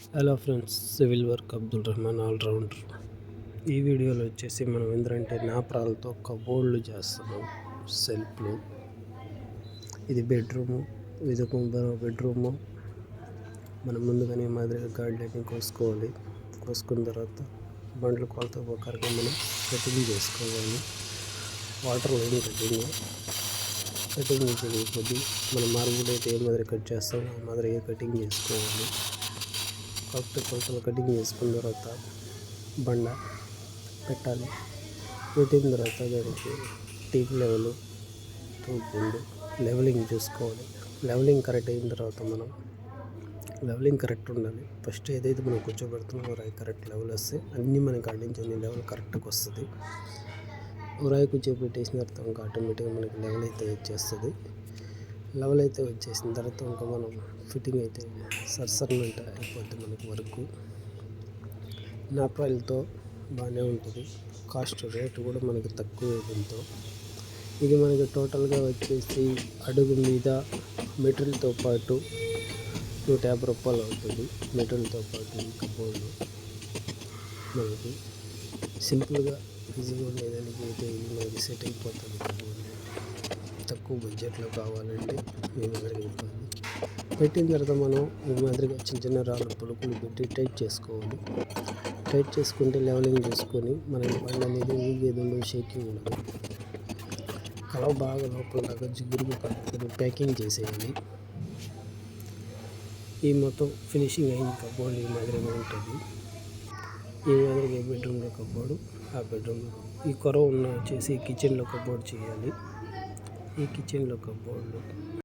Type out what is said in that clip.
Hello friends, civil work Abdul Rehman all rounder. ఈ వీడియోలో వచ్చేసి మనం ఏంటంటే నాప్రాలతో కబోర్డ్లు చేస్తున్నాం. సెల్ఫ్లు, ఇది బెడ్రూము, ఇది బెడ్రూము. మనం ముందుగానే మాదిరిగా గార్డెన్ కోసుకోవాలి. కోసుకున్న తర్వాత బండ్ల కొలత ప్రకారంగా మనం కటింగ్ చేసుకోవాలి. వాటర్ లైన్ కటింగ్ చేయకపోతే మనం మార్బుల్ అయితే ఏ మాదిరి కట్ చేస్తామో ఆ మాదిరిగా కటింగ్ చేసుకోవాలి. కరెక్ట్ కొలతలు కటింగ్ చేసుకున్న తర్వాత బండ పెట్టాలి. పెట్టిన తర్వాత దానికి టీప్ లెవెల్, తూపుండు, లెవెలింగ్ చూసుకోవాలి. లెవెలింగ్ కరెక్ట్ అయిన తర్వాత మనం లెవెలింగ్ కరెక్ట్ ఉండాలి. ఫస్ట్ ఏదైతే మనం కూర్చోబెడుతున్నామో రాయి కరెక్ట్ లెవెల్ వస్తే అన్నీ మనకి ఆడించని లెవెల్ కరెక్ట్గా వస్తుంది. రాయి కూర్చోబెట్టేసిన తర్వాత ఇంకా ఆటోమేటిక్గా మనకి లెవెల్ అయితే వచ్చేస్తుంది. లెవెల్ అయితే వచ్చేసిన తర్వాత ఇంకా మనం ఫిట్టింగ్ అయితే సర్సర్మెంట్ అయిపోద్ది. మనకి వర్క్ నాప్రాయిల్తో బాగానే ఉంటుంది. కాస్ట్ రేటు కూడా మనకి తక్కువ దీంతో. ఇది మనకి టోటల్గా వచ్చేసి అడుగు మీద మెటీరియల్తో పాటు 150 రూపాయలు అవుతుంది. మెటీరియల్తో పాటు ఈ కబోర్డు మనకి సింపుల్గా ఈజీగా ఉండేదానికి అయితే ఇది మనకి సెట్ అయిపోతుంది. కబోర్డు తక్కువ బడ్జెట్లో కావాలంటే ఈ మాదిరిగా అయిపోయింది. పెట్టిన తర్వాత మనం ఈ మాదిరిగా చిన్న చిన్న రాళ్ళు పులుకులు పెట్టి టైట్ చేసుకోవాలి. టైట్ చేసుకుంటే లెవెలింగ్ చేసుకొని మనకి బండి అనేది ఊగేది ఉండదు, షేకింగ్ ఉండదు. కలవ బాగా లోపల దాకా జిగురుగా కలుపుకొని ప్యాకింగ్ చేసేయాలి. ఈ మొత్తం ఫినిషింగ్ అయిన కబోర్డ్ ఈ మాదిరిగా ఉంటుంది. ఈ మాదిరిగా బెడ్రూమ్లో కబోర్డు, ఆ బెడ్రూమ్లో ఈ కొర ఉన్న వచ్చేసి కిచెన్లో కబోర్డ్ చేయాలి. ఈ కిచెన్లో కబోర్డ్లో